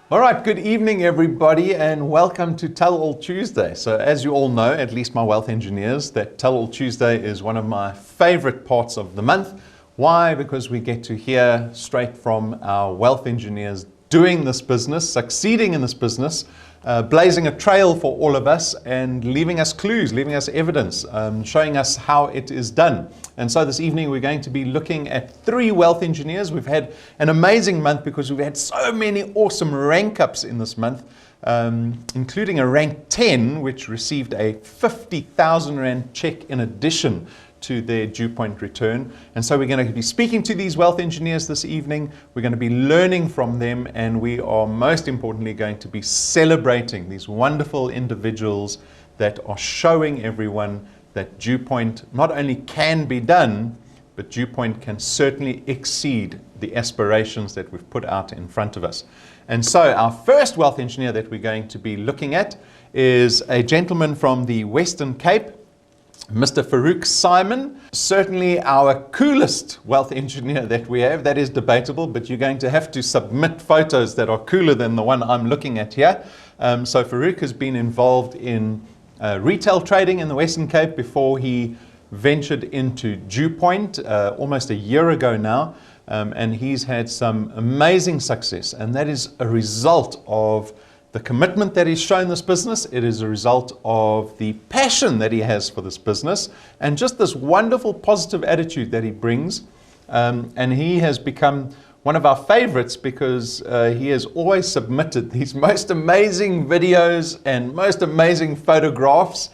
All right, good evening, everybody, and welcome to Tell All Tuesday. So as you all know, at least my wealth engineers, that Tell All Tuesday is one of my favorite parts of the month. Why? Because we get to hear straight from our wealth engineers doing this business, succeeding in this business, blazing a trail for all of us and leaving us clues, leaving us evidence, showing us how it is done. And so this evening we're going to be looking at 3 wealth engineers. We've had an amazing month because we've had so many awesome rank ups in this month, including a rank 10, which received a 50,000 Rand check in addition to their due point return. And so we're going to be speaking to these wealth engineers this evening. We're going to be learning from them, and we are most importantly going to be celebrating these wonderful individuals that are showing everyone that due point not only can be done, but due point can certainly exceed the aspirations that we've put out in front of us. And so our first wealth engineer that we're going to be looking at is a gentleman from the Western Cape, Mr. Faruk Simon, certainly our coolest wealth engineer that we have. That is debatable, but you're going to have to submit photos that are cooler than the one I'm looking at here. So Faruk has been involved in retail trading in the Western Cape before he ventured into due point almost a year ago now. And he's had some amazing success, and that is a result of the commitment that he's shown this business. It is a result of the passion that he has for this business and just this wonderful positive attitude that he brings. And he has become one of our favorites because he has always submitted these most amazing videos and most amazing photographs.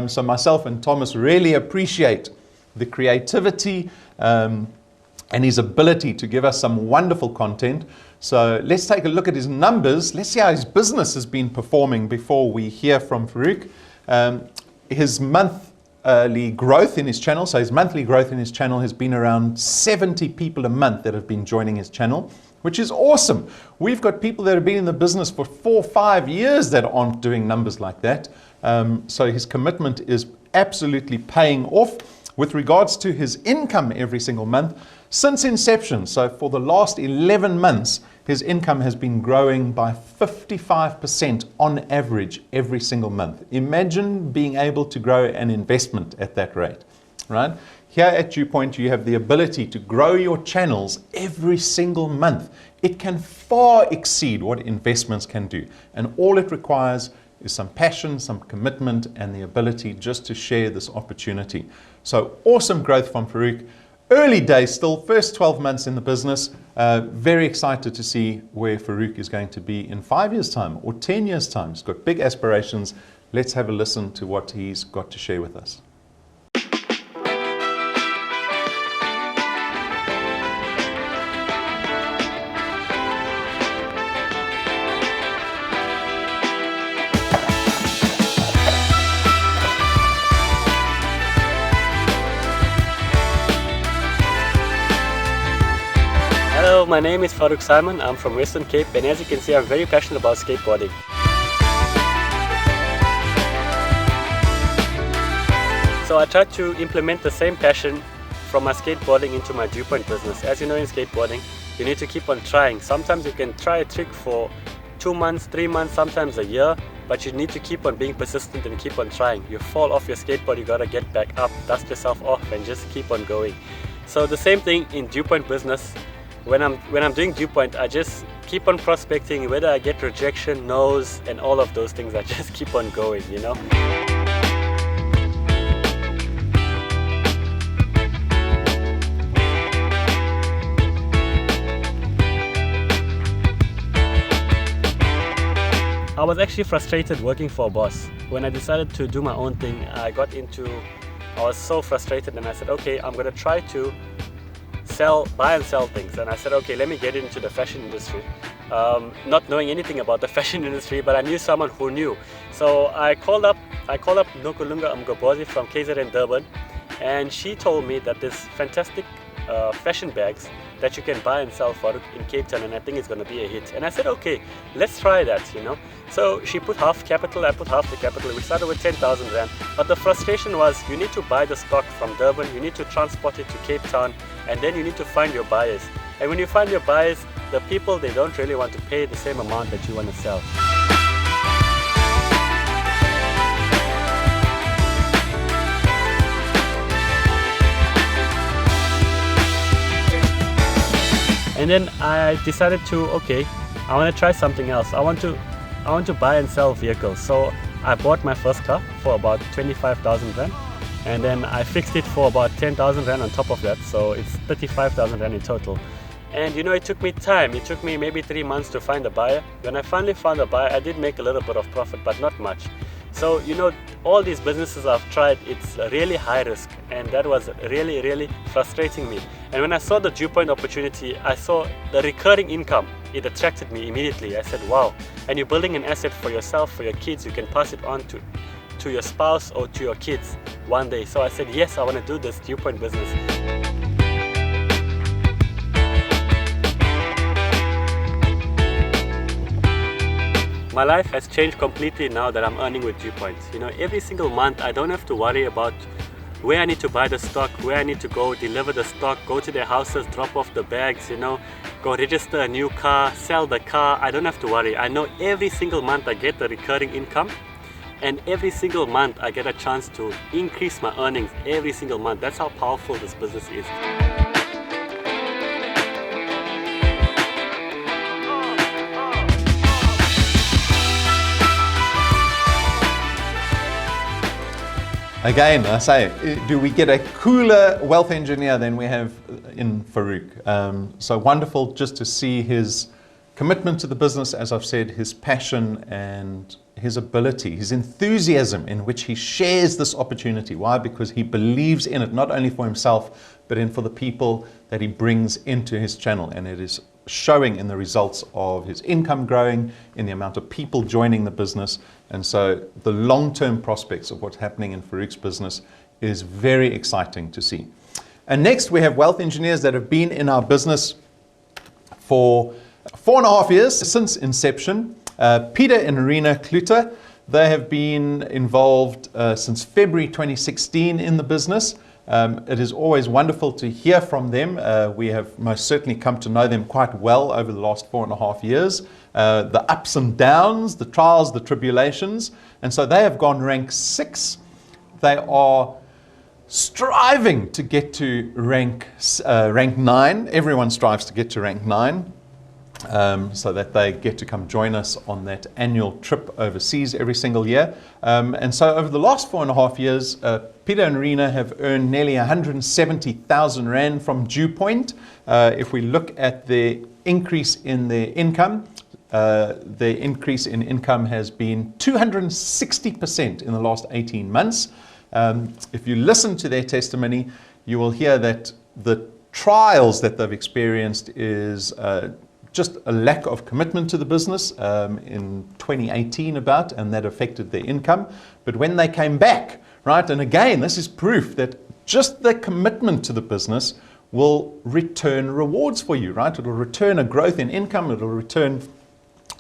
So myself and Thomas really appreciate the creativity and his ability to give us some wonderful content. So let's take a look at his numbers. Let's see how his business has been performing before we hear from Faruk. His monthly growth in his channel, so his monthly growth in his channel has been around 70 people a month that have been joining his channel, which is awesome. We've got people that have been in the business for 4 or 5 years that aren't doing numbers like that. So his commitment is absolutely paying off. With regards to his income every single month, since inception, so for the last 11 months, his income has been growing by 55% on average every single month. Imagine being able to grow an investment at that rate, right? Here at Due Point, you have the ability to grow your channels every single month. It can far exceed what investments can do. And all it requires is some passion, some commitment, and the ability just to share this opportunity. So awesome growth from Faruk. Early days still, first 12 months in the business. Very excited to see where Faruk is going to be in 5 years' time or 10 years' time. He's got big aspirations. Let's have a listen to what he's got to share with us. Hello, my name is Faruk Simon. I'm from Western Cape, and as you can see, I'm very passionate about skateboarding. So I tried to implement the same passion from my skateboarding into my due point business. As you know, in skateboarding, you need to keep on trying. Sometimes you can try a trick for 2 months, 3 months, sometimes a year, but you need to keep on being persistent and keep on trying. You fall off your skateboard, you gotta get back up, dust yourself off, and just keep on going. So the same thing in due point business. When I'm doing due point, I just keep on prospecting, whether I get rejection, no's, and all of those things. I just keep on going, you know. I was actually frustrated working for a boss. When I decided to do my own thing, I was so frustrated, and I said, okay, I'm gonna try to buy and sell things. And I said, okay, let me get into the fashion industry. Not knowing anything about the fashion industry, but I knew someone who knew. So I called up Nokulunga Mgobozi from KZN Durban, and she told me that there's fantastic fashion bags that you can buy and sell for in Cape Town, and I think it's going to be a hit. And I said, okay, let's try that, you know. So she put half capital, I put half the capital. We started with 10,000 Rand. But the frustration was, you need to buy the stock from Durban, you need to transport it to Cape Town, and then you need to find your buyers. And when you find your buyers, the people, they don't really want to pay the same amount that you want to sell. And then I decided to, okay, I want to try something else. I want to buy and sell vehicles. So I bought my first car for about 25,000 Rand. And then I fixed it for about 10,000 Rand on top of that. So it's 35,000 Rand in total. And you know, it took me time. It took me maybe 3 months to find a buyer. When I finally found a buyer, I did make a little bit of profit, but not much. So, you know, all these businesses I've tried, it's really high risk, and that was really, really frustrating me. And when I saw the Dewpoint opportunity, I saw the recurring income. It attracted me immediately. I said, wow, and you're building an asset for yourself, for your kids. You can pass it on to your spouse or to your kids one day. So I said, yes, I want to do this Dewpoint business. My life has changed completely now that I'm earning with Dewpoint. You know, every single month I don't have to worry about where I need to buy the stock, where I need to go deliver the stock, go to their houses, drop off the bags, you know, go register a new car, sell the car. I don't have to worry. I know every single month I get the recurring income, and every single month I get a chance to increase my earnings every single month. That's how powerful this business is. Again, I say, do we get a cooler wealth engineer than we have in Faruk? So wonderful just to see his commitment to the business, as I've said, his passion and his ability, his enthusiasm in which he shares this opportunity. Why? Because he believes in it, not only for himself, but in for the people that he brings into his channel. And it is showing in the results of his income growing, in the amount of people joining the business. And so the long-term prospects of what's happening in Faruk's business is very exciting to see. And next we have wealth engineers that have been in our business for 4.5 years since inception. Pieter and Rina Cloete, they have been involved since February 2016 in the business. It is always wonderful to hear from them. We have most certainly come to know them quite well over the last 4.5 years. The ups and downs, the trials, the tribulations. And so they have gone rank 6. They are striving to get to rank 9. Everyone strives to get to rank 9. So that they get to come join us on that annual trip overseas every single year. And so over the last 4.5 years, Pieter and Rina have earned nearly 170,000 Rand from Dewpoint. If we look at the increase in their income, the increase in income has been 260% in the last 18 months. If you listen to their testimony, you will hear that the trials that they've experienced is just a lack of commitment to the business in 2018 about, and that affected their income. But when they came back, right, and again, this is proof that just the commitment to the business will return rewards for you, right? It'll return a growth in income, it'll return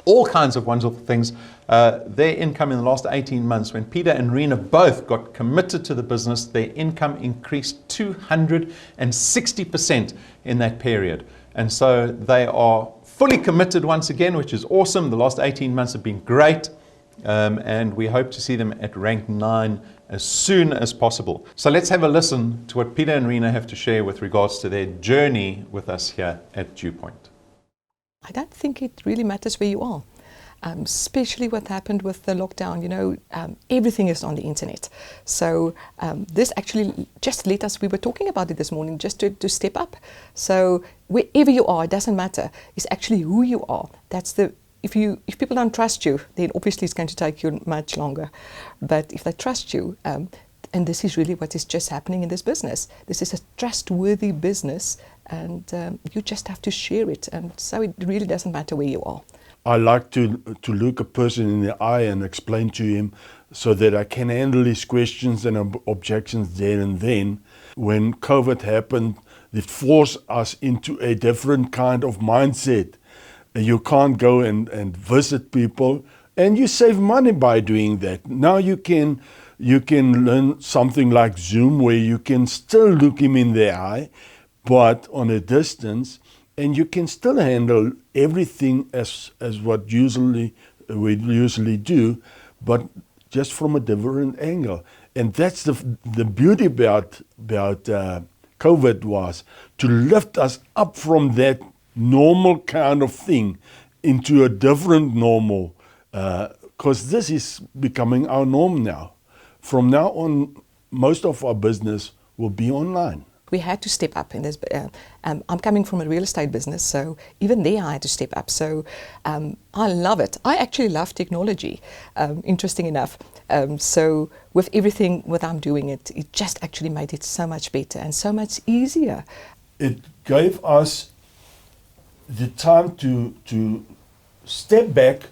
all kinds of wonderful things. Their income in the last 18 months, when Pieter and Rina both got committed to the business, their income increased 260% in that period. And so they are fully committed once again, which is awesome. The last 18 months have been great. And we hope to see them at rank 9 as soon as possible. So let's have a listen to what Pieter and Rina have to share with regards to their journey with us here at Dewpoint. I don't think it really matters where you are, especially what happened with the lockdown. You know, everything is on the internet. So this actually just let us, we were talking about it this morning, just to step up. So wherever you are, it doesn't matter. It's actually who you are. That's the, if people don't trust you, then obviously it's going to take you much longer. But if they trust you, and this is really what is just happening in this business. This is a trustworthy business, and you just have to share it. And so it really doesn't matter where you are. I like to look a person in the eye and explain to him so that I can handle his questions and objections there and then. When COVID happened, it forced us into a different kind of mindset. You can't go and visit people, and you save money by doing that. Now you can learn something like Zoom, where you can still look him in the eye, but on a distance, and you can still handle everything as what we usually do, but just from a different angle. And that's the beauty about COVID, was to lift us up from that normal kind of thing into a different normal, because this is becoming our norm now. From now on, most of our business will be online. We had to step up in this. I'm coming from a real estate business, so even there I had to step up. So I love it. I actually love technology, interesting enough. So with everything what I'm doing, it just actually made it so much better and so much easier. It gave us the time to step back,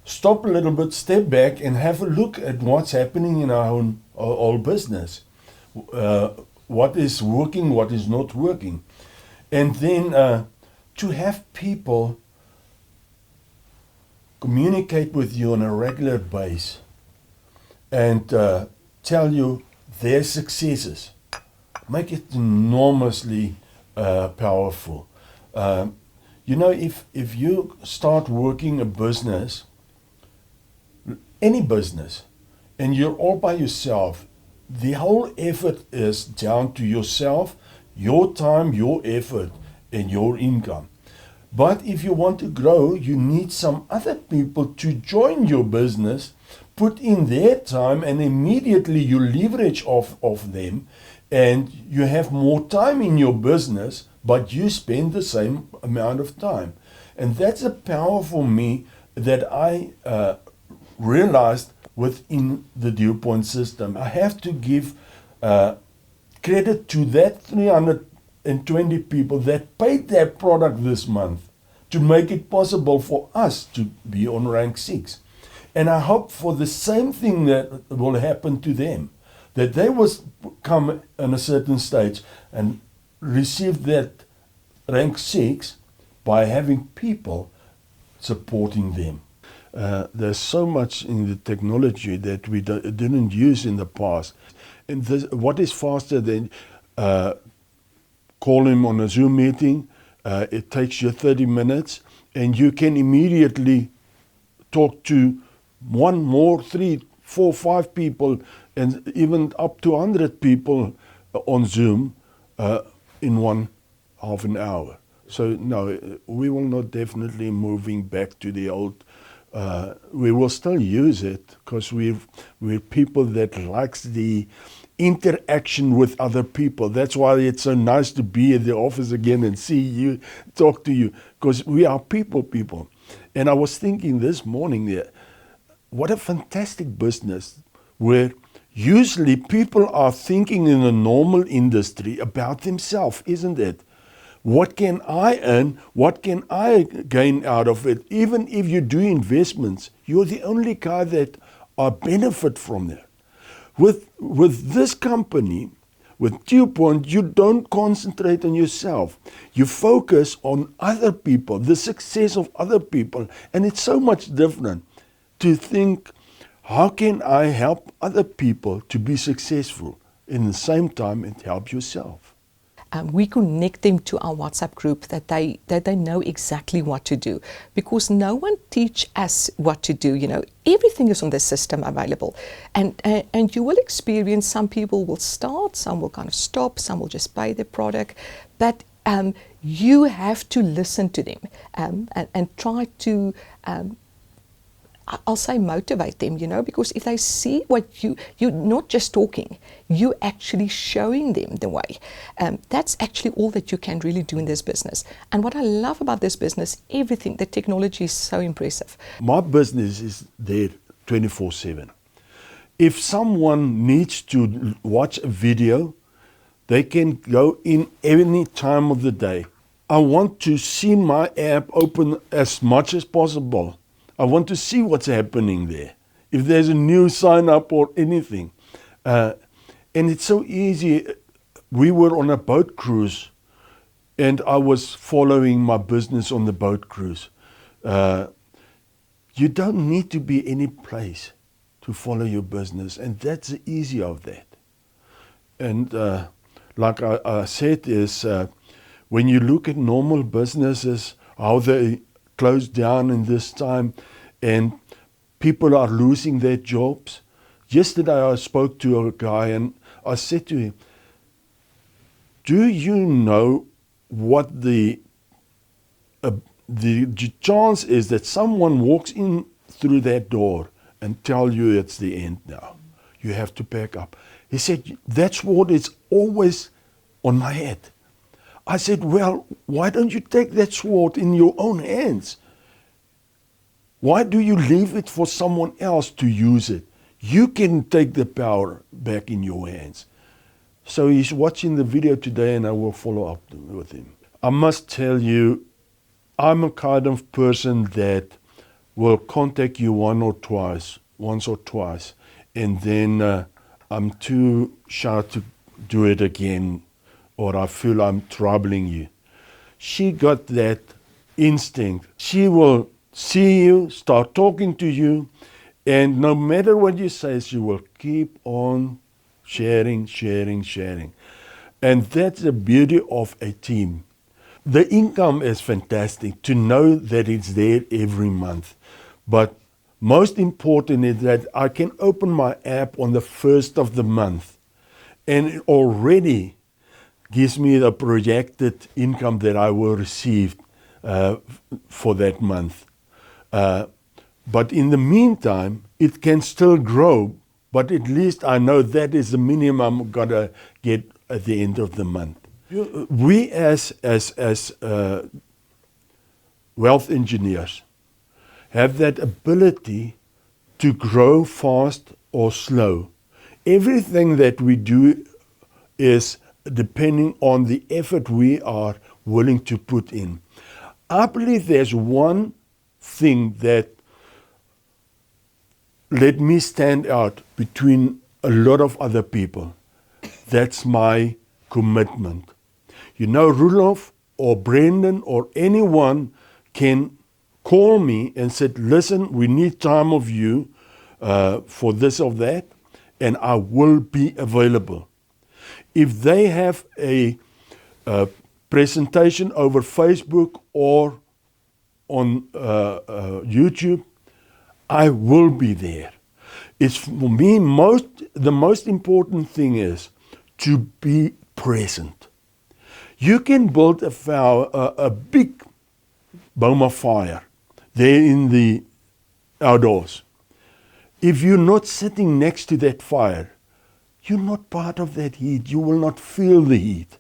stop a little bit, step back, and have a look at what's happening in our own business. What is working, what is not working. And then to have people communicate with you on a regular basis and tell you their successes, make it enormously powerful. You know, if you start working a business, any business, and you're all by yourself, the whole effort is down to yourself, your time, your effort, and your income. But if you want to grow, you need some other people to join your business, put in their time, and immediately you leverage off of them, and you have more time in your business, but you spend the same amount of time. And that's a power for me that I realized within the Dew Point system. I have to give credit to that 320 people that paid their product this month to make it possible for us to be on rank 6. And I hope for the same thing that will happen to them, that they will come in a certain stage and receive that rank 6 by having people supporting them. There's so much in the technology that we didn't use in the past. And what is faster than call him on a Zoom meeting? It takes you 30 minutes, and you can immediately talk to 1 more, 3, 4, 5 people, and even up to 100 people on Zoom in half an hour. So no, we will not definitely moving back to the old. We will still use it because we're people that likes the interaction with other people. That's why it's so nice to be at the office again and see you, talk to you, because we are people. And I was thinking this morning there, what a fantastic business where usually people are thinking in a normal industry about themselves, isn't it? What can I earn? What can I gain out of it? Even if you do investments, you're the only guy that are benefit from that. With this company, with Dew Point, you don't concentrate on yourself. You focus on other people, the success of other people. And it's so much different to think, how can I help other people to be successful in the same time and help yourself? We connect them to our WhatsApp group that they know exactly what to do, because no one teach us what to do. You know, everything is on the system available, and you will experience some people will start, some will kind of stop, some will just buy the product, but you have to listen to them and try to. I'll say motivate them, you know, because if they see what you're not just talking, you're actually showing them the way. That's actually all that you can really do in this business. And what I love about this business, everything, the technology is so impressive. My business is there 24/7. If someone needs to watch a video, they can go in any time of the day. I want to see my app open as much as possible. I want to see what's happening there. If there's a new sign up or anything. And it's so easy. We were on a boat cruise and I was following my business on the boat cruise. You don't need to be any place to follow your business, and that's the easy of that. And like I said is, when you look at normal businesses, how they close down in this time, and people are losing their jobs. Yesterday I spoke to a guy and I said to him, do you know what the chance is that someone walks in through that door and tell you it's the end now? You have to pack up. He said, that's what is always on my head. I said, well, why don't you take that sword in your own hands? Why do you leave it for someone else to use it? You can take the power back in your hands. So he's watching the video today and I will follow up with him. I must tell you, I'm a kind of person that will contact you once or twice, and then I'm too shy to do it again, or I feel I'm troubling you. She got that instinct. She will see you, start talking to you, and no matter what you say, she will keep on sharing. And that's the beauty of a team. The income is fantastic to know that it's there every month. But most important is that I can open my app on the first of the month and it already gives me the projected income that I will receive for that month. But in the meantime, it can still grow, but at least I know that is the minimum I'm gonna get at the end of the month. We as wealth engineers have that ability to grow fast or slow. Everything that we do is depending on the effort we are willing to put in. I believe there's one thing that let me stand out between a lot of other people. That's my commitment. You know, Rudolph or Brendan or anyone can call me and said, listen, we need time of you for this or that, and I will be available. If they have a presentation over Facebook or on YouTube, I will be there. It's for me, the most important thing is to be present. You can build a big boma fire there in the outdoors. If you're not sitting next to that fire, you're not part of that heat. You will not feel the heat.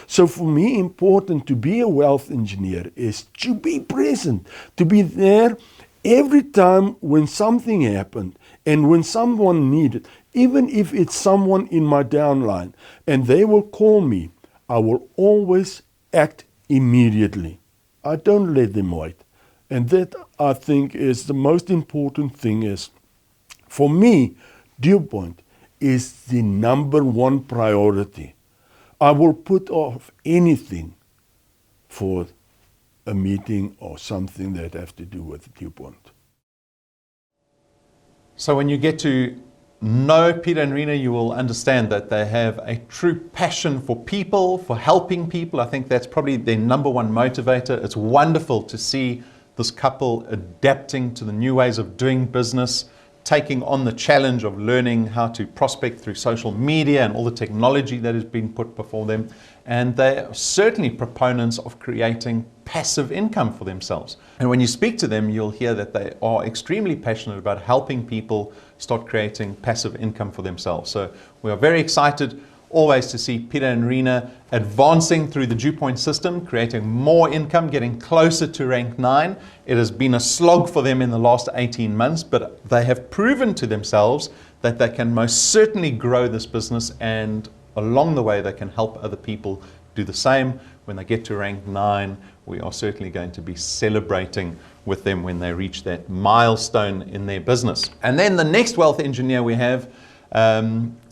So for me, important to be a wealth engineer is to be present, to be there every time when something happened and when someone needed, even if it's someone in my downline and they will call me, I will always act immediately. I don't let them wait. And that, I think, is the most important thing is, for me, DuPont is the number one priority. I will put off anything for a meeting or something that has to do with DuPont. So when you get to know Pieter and Rina, you will understand that they have a true passion for people, for helping people. I think that's probably their number one motivator. It's wonderful to see this couple adapting to the new ways of doing business, taking on the challenge of learning how to prospect through social media and all the technology that has been put before them. And they are certainly proponents of creating passive income for themselves. And when you speak to them, you'll hear that they are extremely passionate about helping people start creating passive income for themselves. So we are very excited always to see Pieter and Rina advancing through the DuPont system, creating more income, getting closer to rank 9. It has been a slog for them in the last 18 months, but they have proven to themselves that they can most certainly grow this business, and along the way they can help other people do the same. When they get to rank 9, we are certainly going to be celebrating with them when they reach that milestone in their business. And then the next wealth engineer we have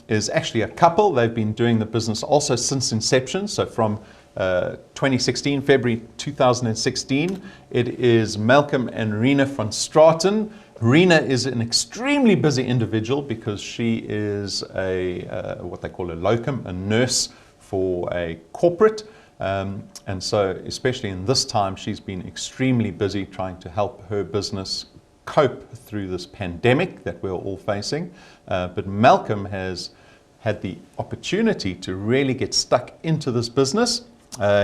is actually a couple. They've been doing the business also since inception. So from 2016, February 2016, it is Malcolm and Rina van Straten. Rina is an extremely busy individual because she is what they call a locum, a nurse for a corporate. And so, especially in this time, she's been extremely busy trying to help her business cope through this pandemic that we're all facing. But Malcolm has had the opportunity to really get stuck into this business.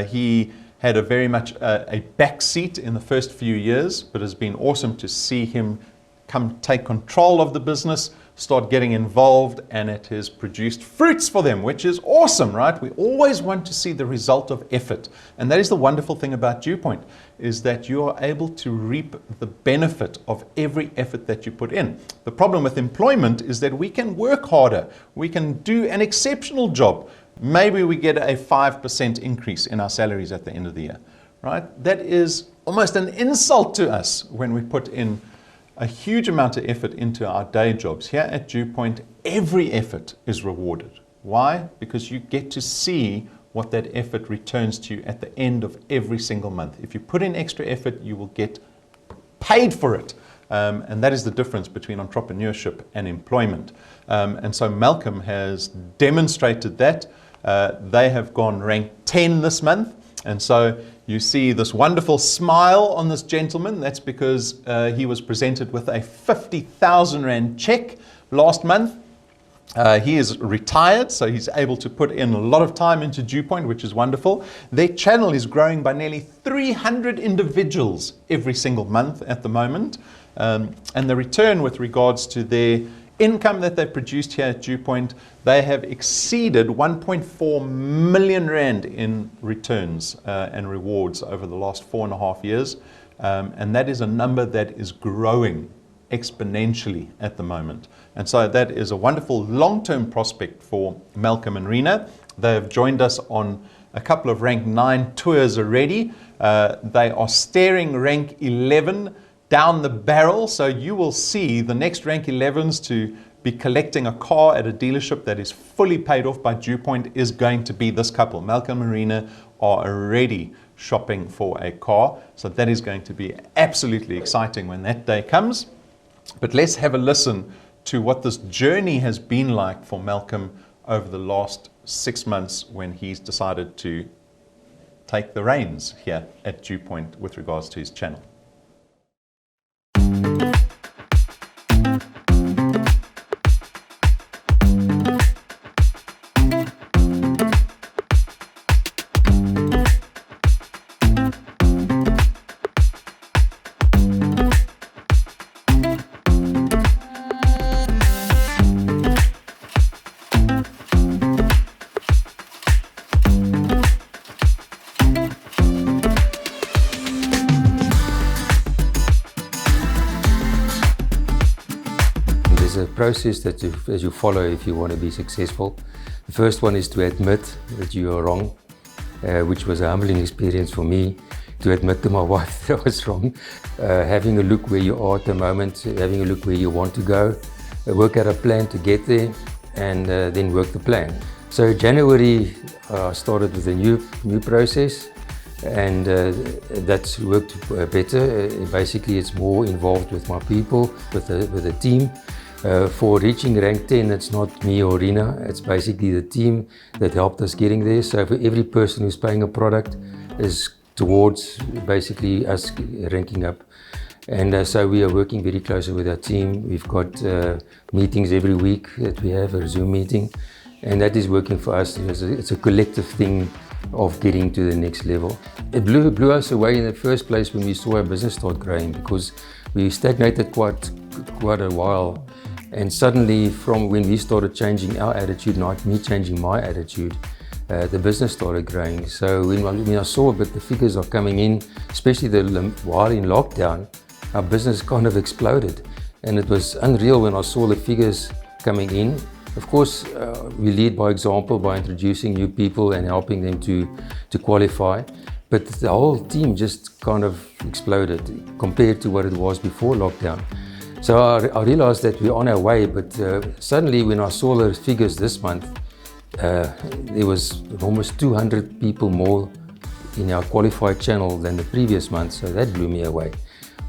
He had a very much a back seat in the first few years, but it's been awesome to see him come take control of the business, start getting involved, and it has produced fruits for them, which is awesome, right? We always want to see the result of effort. And that is the wonderful thing about DewPoint, is that you are able to reap the benefit of every effort that you put in. The problem with employment is that we can work harder. We can do an exceptional job. Maybe we get a 5% increase in our salaries at the end of the year, right? That is almost an insult to us when we put in a huge amount of effort into our day jobs. Here at DewPoint, every effort is rewarded. Why? Because you get to see what that effort returns to you at the end of every single month. If you put in extra effort, you will get paid for it. And that is the difference between entrepreneurship and employment. And so Malcolm has demonstrated that. They have gone rank 10 this month. And so you see this wonderful smile on this gentleman. That's because he was presented with a 50,000 Rand check last month. He is retired, so he's able to put in a lot of time into DewPoint, which is wonderful. Their channel is growing by nearly 300 individuals every single month at the moment. And the return with regards to their income that they've produced here at DewPoint, they have exceeded 1.4 million Rand in returns and rewards over the last 4.5 years. And that is a number that is growing exponentially at the moment. And so that is a wonderful long-term prospect for Malcolm and Rina. They have joined us on a couple of rank 9 tours already. They are staring rank 11 down the barrel, so you will see the next rank 11s to be collecting a car at a dealership that is fully paid off by DewPoint is going to be this couple. Malcolm and Rina are already shopping for a car, so that is going to be absolutely exciting when that day comes. But let's have a listen to what this journey has been like for Malcolm over the last 6 months when he's decided to take the reins here at DewPoint with regards to his channel. A process that you follow if you want to be successful. The first one is to admit that you are wrong, which was a humbling experience for me, to admit to my wife that I was wrong. Having a look where you are at the moment, having a look where you want to go, work out a plan to get there, and then work the plan. So January I started with a new process, and that's worked better. Basically it's more involved with my people, with the team. For reaching rank 10, it's not me or Rina, it's basically the team that helped us getting there. So for every person who's buying a product is towards basically us ranking up. And so we are working very closely with our team. We've got meetings every week that we have, a Zoom meeting, and that is working for us. It's a collective thing of getting to the next level. It blew us away in the first place when we saw our business start growing, because we stagnated quite a while. And suddenly, from when we started changing our attitude, not me changing my attitude, the business started growing. So when I saw the figures are coming in, especially while in lockdown, our business kind of exploded. And it was unreal when I saw the figures coming in. Of course, we lead by example by introducing new people and helping them to qualify. But the whole team just kind of exploded compared to what it was before lockdown. So I realized that we're on our way, but suddenly when I saw the figures this month, there was almost 200 people more in our qualified channel than the previous month, so that blew me away.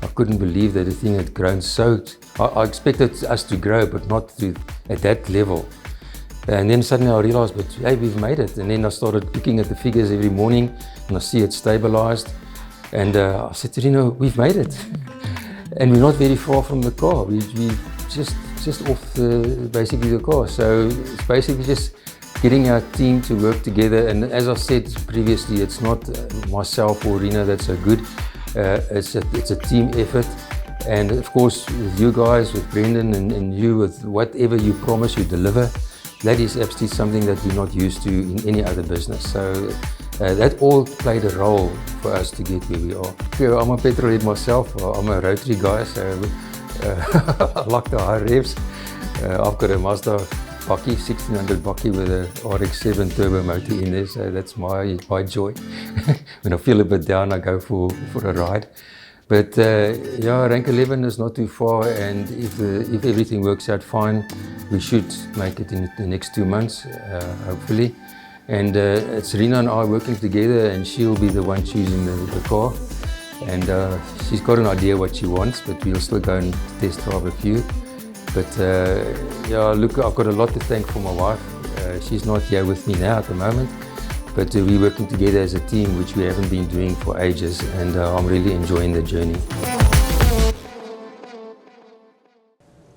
I couldn't believe that the thing had grown so. I expected us to grow, but not at that level. And then suddenly I realized, but hey, we've made it. And then I started looking at the figures every morning and I see it stabilized. And I said to Rina, we've made it. And we're not very far from the car. We just off basically the car. So it's basically just getting our team to work together. And as I said previously, it's not myself or Rina that's so good. It's a team effort. And of course, with you guys, with Brendan and you, with whatever you promise, you deliver. That is absolutely something that we're not used to in any other business. So that all played a role for us to get where we are. Yeah, I'm a petrolhead myself. I'm a rotary guy, so I like the high revs. I've got a Mazda bakkie, 1600 bakkie with a RX-7 turbo motor in there, so that's my joy. When I feel a bit down, I go for a ride. But yeah, rank 11 is not too far, and if everything works out fine, we should make it in the next 2 months, hopefully. And it's Rina and I working together, and she'll be the one choosing the car. And she's got an idea what she wants, but we'll still go and test drive a few. But yeah, look, I've got a lot to thank for my wife. She's not here with me now at the moment. But we're working together as a team, which we haven't been doing for ages, and I'm really enjoying the journey.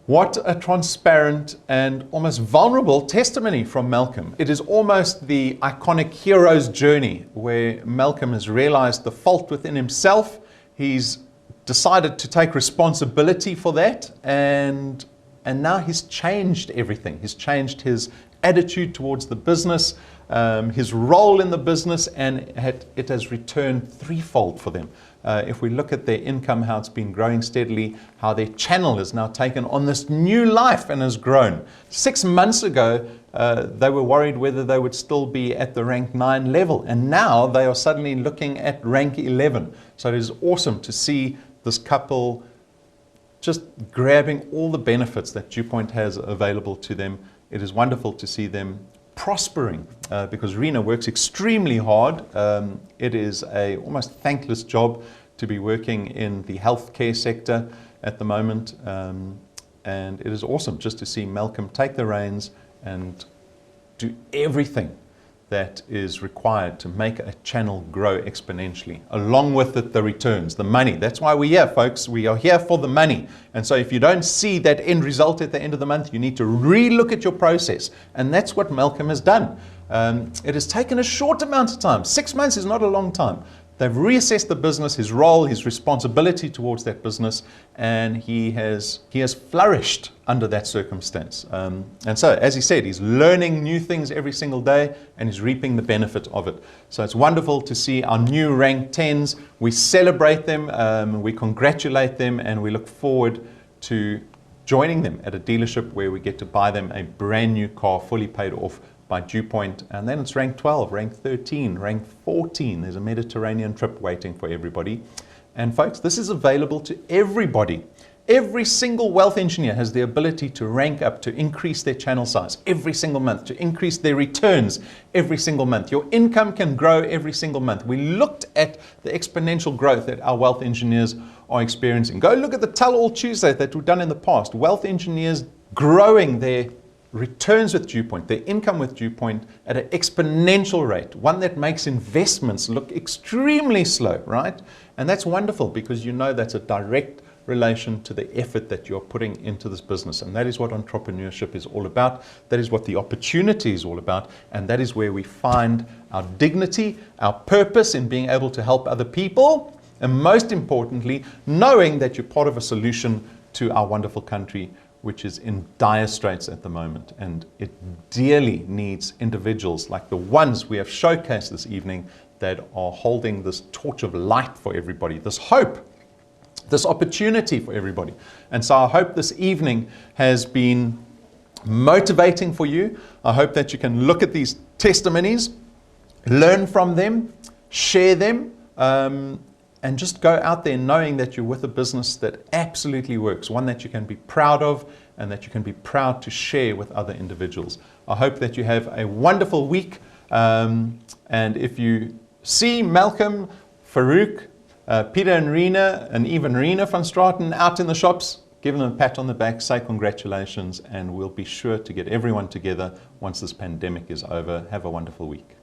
What a transparent and almost vulnerable testimony from Malcolm. It is almost the iconic hero's journey where Malcolm has realized the fault within himself. He's decided to take responsibility for that, and now he's changed everything. He's changed his attitude towards the business, his role in the business, and it has returned threefold for them. If we look at their income, how it's been growing steadily, how their channel has now taken on this new life and has grown. 6 months ago, they were worried whether they would still be at the rank 9 level, and now they are suddenly looking at rank 11. So it is awesome to see this couple just grabbing all the benefits that DuPont has available to them. It is wonderful to see them prospering because Rina works extremely hard. It is a almost thankless job to be working in the healthcare sector at the moment, and it is awesome just to see Malcolm take the reins and do everything that is required to make a channel grow exponentially. Along with it, the returns, the money. That's why we're here, folks. We are here for the money. And so if you don't see that end result at the end of the month, you need to re-look at your process. And that's what Malcolm has done. It has taken a short amount of time. 6 months is not a long time. They've reassessed the business, his role, his responsibility towards that business, and he has flourished under that circumstance. And so, as he said, he's learning new things every single day, and he's reaping the benefit of it. So it's wonderful to see our new rank 10s. We celebrate them, we congratulate them, and we look forward to joining them at a dealership where we get to buy them a brand new car, fully paid off by DuPont, and then it's rank 12, rank 13, rank 14. There's a Mediterranean trip waiting for everybody. And folks, this is available to everybody. Every single wealth engineer has the ability to rank up, to increase their channel size every single month, to increase their returns every single month. Your income can grow every single month. We looked at the exponential growth that our wealth engineers are experiencing. Go look at the Tell All Tuesday that we've done in the past. Wealth engineers growing their returns with DuPont, their income with DuPont at an exponential rate, one that makes investments look extremely slow, right? And that's wonderful because you know that's a direct relation to the effort that you're putting into this business. And that is what entrepreneurship is all about. That is what the opportunity is all about. And that is where we find our dignity, our purpose in being able to help other people. And most importantly, knowing that you're part of a solution to our wonderful country, which is in dire straits at the moment. And it dearly needs individuals like the ones we have showcased this evening that are holding this torch of light for everybody, this hope, this opportunity for everybody. And so I hope this evening has been motivating for you. I hope that you can look at these testimonies, learn from them, share them, and just go out there knowing that you're with a business that absolutely works, one that you can be proud of and that you can be proud to share with other individuals. I hope that you have a wonderful week. And if you see Malcolm, Faruk, Pieter and Rina, and even Rina van Straten out in the shops, give them a pat on the back, say congratulations, and we'll be sure to get everyone together once this pandemic is over. Have a wonderful week.